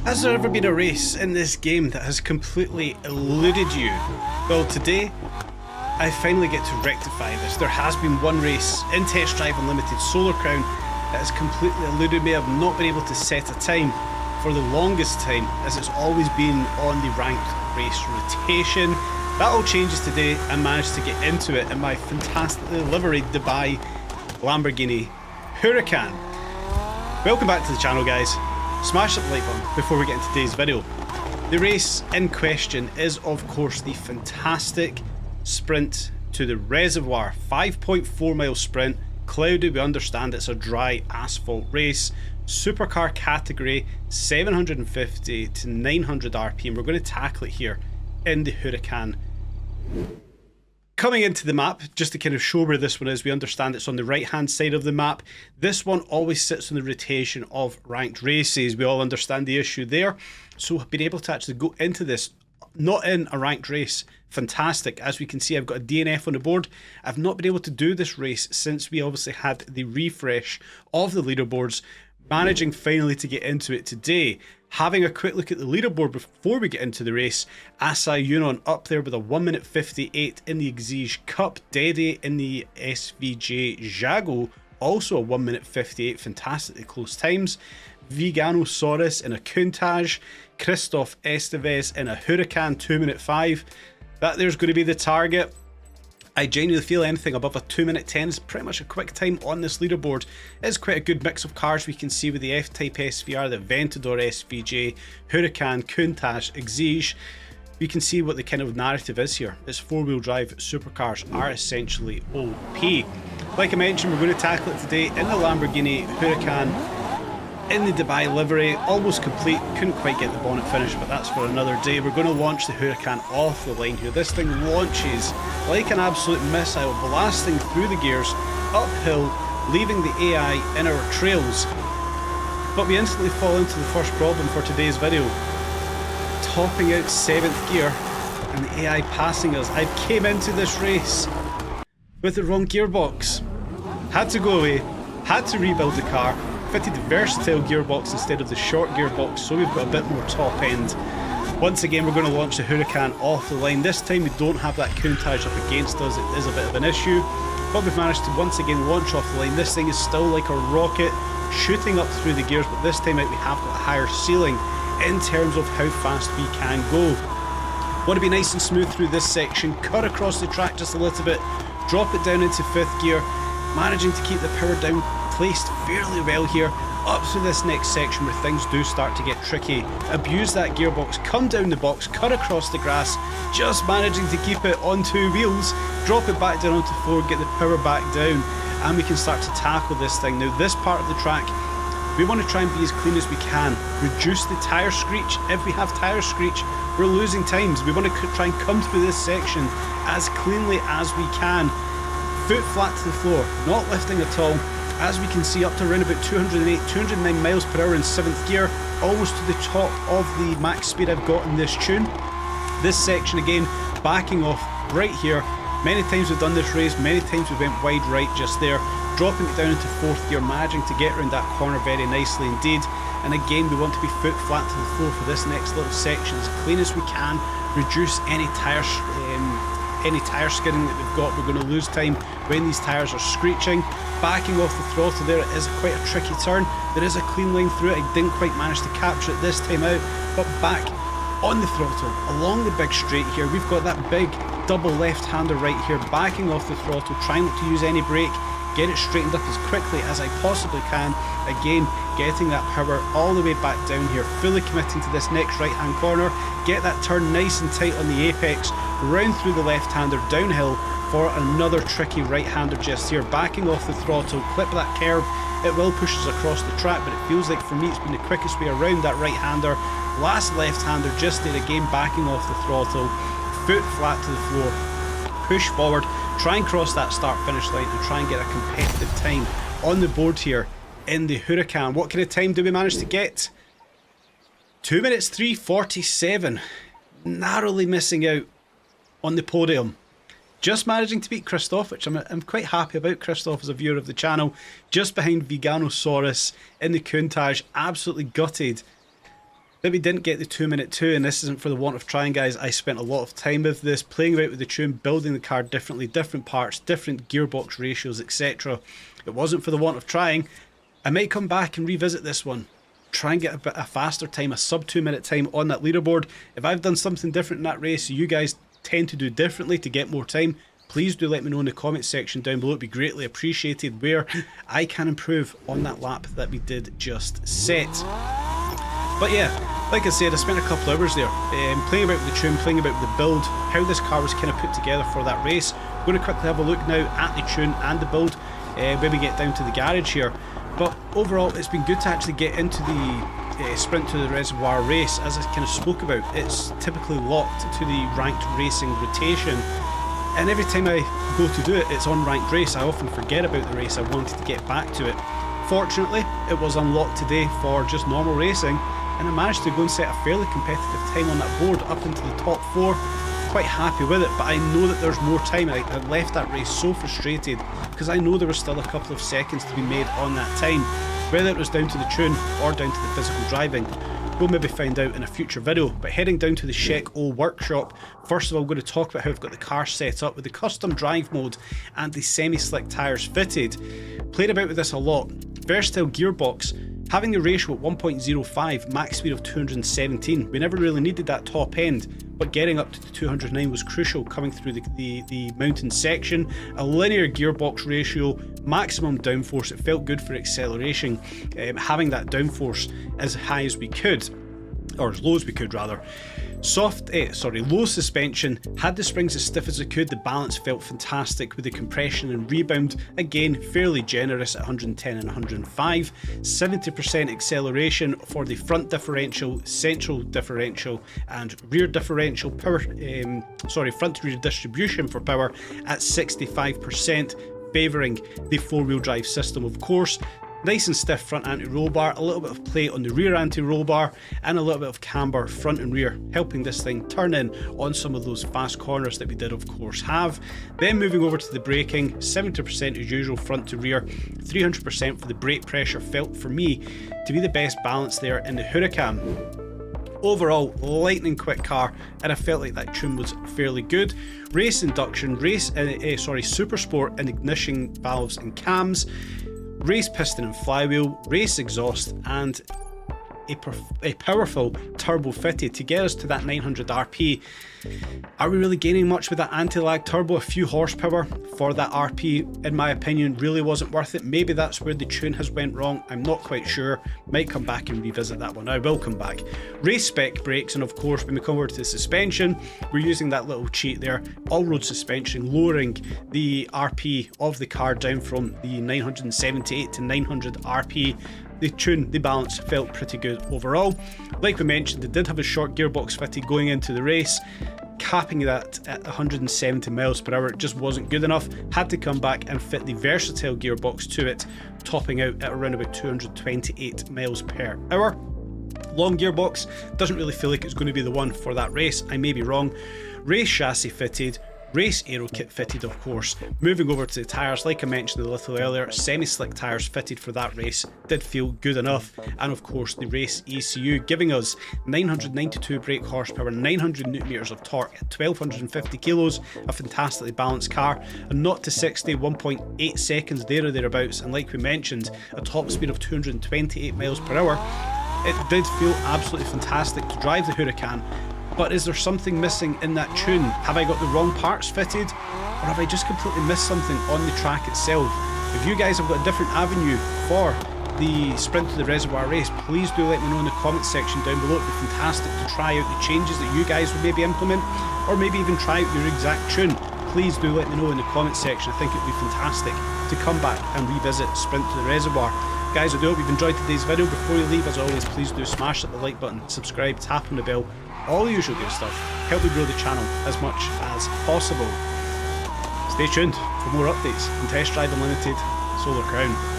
Has there ever been a race in this game that has completely eluded you? Well, today, I finally get to rectify this. There has been one race in Test Drive Unlimited Solar Crown that has completely eluded me. I've not been able to set a time for the longest time, as it's always been on the ranked race rotation. That all changes today. I managed to get into it in my fantastically liveried Dubai Lamborghini Huracan. Welcome back to the channel, guys. Smash that like button before we get into today's video. The race in question is, of course, the fantastic sprint to the reservoir. 5.4 mile sprint. Cloudy, we understand it's a dry asphalt race. Supercar category, 750 to 900 RPM. We're going to tackle it here in the Huracan. Coming into the map, just to kind of show where this one is, we understand it's on the right hand side of the map. This one always sits on the rotation of ranked races. We all understand the issue there. So being able to actually go into this, not in a ranked race, fantastic. As we can see, I've got a DNF on the board. I've not been able to do this race since we obviously had the refresh of the leaderboards. Managing finally to get into it today. Having a quick look at the leaderboard before we get into the race. Asai Yunon up there with a 1 minute 58 in the Exige Cup. Dede in the SVJ Jago, also a 1 minute 58, fantastically close times. Veganosaurus in a Countach. Christoph Esteves in a Huracan 2 minute 5. That there's going to be the target. I genuinely feel anything above a 2 minute 10 is pretty much a quick time on this leaderboard. It's quite a good mix of cars we can see with the F-Type SVR, the Ventador SVJ, Huracan, Countach, Exige. We can see what the kind of narrative is here. It's four-wheel drive supercars are essentially OP. Like I mentioned, we're going to tackle it today in the Lamborghini Huracan in the Dubai livery, almost complete. Couldn't quite get the bonnet finished, but that's for another day. We're going to launch the Huracan off the line here. This thing launches like an absolute missile, blasting through the gears, uphill, leaving the AI in our trails. But we instantly fall into the first problem for today's video. Topping out 7th gear, and the AI passing us. I came into this race with the wrong gearbox. Had to go away, had to rebuild the car. Fitted the versatile gearbox instead of the short gearbox, so we've got a bit more top end. Once again, we're going to launch the Huracan off the line. This time we don't have that Countach up against us. It is a bit of an issue, but we've managed to once again launch off the line. This thing is still like a rocket shooting up through the gears, but this time out we have got a higher ceiling in terms of how fast we can go. Want to be nice and smooth through this section, cut across the track just a little bit, drop it down into 5th gear, managing to keep the power down placed fairly well here, up through this next section where things do start to get tricky. Abuse that gearbox, come down the box, cut across the grass, just managing to keep it on 2 wheels, drop it back down onto 4, get the power back down, and we can start to tackle this thing. Now this part of the track, we want to try and be as clean as we can, reduce the tyre screech. If we have tyre screech, we're losing times. We want to try and come through this section as cleanly as we can. Foot flat to the floor, not lifting at all. As we can see, up to around about 208, 209 miles per hour in 7th gear, almost to the top of the max speed I've got in this tune. This section again, backing off right here. Many times we've done this race, many times we went wide right just there, dropping it down into 4th gear, managing to get around that corner very nicely indeed. And again, we want to be foot flat to the floor for this next little section, as clean as we can, reduce any tyre skidding that we've got. We're going to lose time when these tyres are screeching. Backing off the throttle there, it is quite a tricky turn. There is a clean line through it. I didn't quite manage to capture it this time out, but back on the throttle along the big straight here. We've got that big double left-hander right here, backing off the throttle, trying not to use any brake, get it straightened up as quickly as I possibly can. Again, getting that power all the way back down here, fully committing to this next right-hand corner, get that turn nice and tight on the apex, round through the left-hander, downhill for another tricky right-hander just here, backing off the throttle, clip that curve. It will push us across the track, but it feels like for me it's been the quickest way around that right-hander. Last left-hander just there again, backing off the throttle, foot flat to the floor, push forward, try and cross that start-finish line and try and get a competitive time on the board here in the Huracan. What kind of time do we manage to get? 2 minutes 3:47, narrowly missing out on the podium. Just managing to beat Christoph, which I'm quite happy about. Christoph is a viewer of the channel. Just behind Veganosaurus in the Countach. Absolutely gutted that we didn't get the 2-minute 2, and this isn't for the want of trying, guys. I spent a lot of time with this, playing about with the tune, building the car differently, different parts, different gearbox ratios, etc. It wasn't for the want of trying. I might come back and revisit this one, try and get a faster time, a sub 2-minute time on that leaderboard. If I've done something different in that race, you guys tend to do differently to get more time, please do let me know in the comment section down below. It'd be greatly appreciated where I can improve on that lap that we did just set. But yeah, like I said, I spent a couple hours there playing about with the tune, playing about with the build, how this car was kind of put together for that race. I'm going to quickly have a look now at the tune and the build when we get down to the garage here. But overall, it's been good to actually get into the sprint to the reservoir race. As I kind of spoke about, it's typically locked to the ranked racing rotation, and every time I go to do it, it's on ranked race. I often forget about the race. I wanted to get back to it. Fortunately, it was unlocked today for just normal racing, and I managed to go and set a fairly competitive time on that board up into the top 4. Quite happy with it, but I know that there's more time. I left that race so frustrated because I know there was still a couple of seconds to be made on that time. Whether it was down to the tune or down to the physical driving, we'll maybe find out in a future video. But heading down to the Sheck O workshop, first of all I'm going to talk about how I've got the car set up with the custom drive mode and the semi-slick tyres fitted. Played about with this a lot. Versatile gearbox, having the ratio at 1.05, max speed of 217. We never really needed that top end, but getting up to the 209 was crucial coming through the mountain section. A linear gearbox ratio, maximum downforce. It felt good for acceleration, having that downforce as high as we could, or as low as we could rather. Low suspension, had the springs as stiff as it could. The balance felt fantastic with the compression and rebound, again fairly generous at 110 and 105. 70% acceleration for the front differential, central differential and rear differential power, front to rear distribution for power at 65%, favouring the 4-wheel drive system of course. Nice and stiff front anti-roll bar, a little bit of play on the rear anti-roll bar, and a little bit of camber front and rear, helping this thing turn in on some of those fast corners that we did of course have. Then moving over to the braking, 70% as usual front to rear, 300% for the brake pressure, felt for me to be the best balance there in the Huracan. Overall, lightning quick car, and I felt like that tune was fairly good. Race induction, super sport and ignition valves and cams, race piston and flywheel, race exhaust, and a powerful turbo fitted to get us to that 900 RP. Are we really gaining much with that anti-lag turbo? A few horsepower for that RP, in my opinion, really wasn't worth it. Maybe that's where the tune has went wrong, I'm not quite sure. Might come back and revisit that one. I will come back. Race spec brakes, and of course when we come over to the suspension, we're using that little cheat there, all-road suspension, lowering the RP of the car down from the 978 to 900 RP. The tune, the balance felt pretty good overall. Like we mentioned, they did have a short gearbox fitted going into the race, capping that at 170 miles per hour. It just wasn't good enough. Had to come back and fit the versatile gearbox to it, topping out at around about 228 miles per hour. Long gearbox, doesn't really feel like it's going to be the one for that race. I may be wrong. Race chassis fitted, race aero kit fitted of course. Moving over to the tyres, like I mentioned a little earlier, semi-slick tyres fitted for that race, did feel good enough. And of course the race ECU giving us 992 brake horsepower, 900 Nm of torque at 1250 kilos, a fantastically balanced car. And not to 60, 1.8 seconds there or thereabouts, and like we mentioned, a top speed of 228 miles per hour. It did feel absolutely fantastic to drive the Huracan. But is there something missing in that tune? Have I got the wrong parts fitted? Or have I just completely missed something on the track itself? If you guys have got a different avenue for the sprint to the reservoir race, please do let me know in the comment section down below. It'd be fantastic to try out the changes that you guys would maybe implement, or maybe even try out your exact tune. Please do let me know in the comment section. I think it'd be fantastic to come back and revisit sprint to the reservoir. Guys, I do hope you've enjoyed today's video. Before you leave, as always, please do smash that the like button, subscribe, tap on the bell, all the usual good stuff. Help me grow the channel as much as possible. Stay tuned for more updates on Test Drive Unlimited Solar Crown.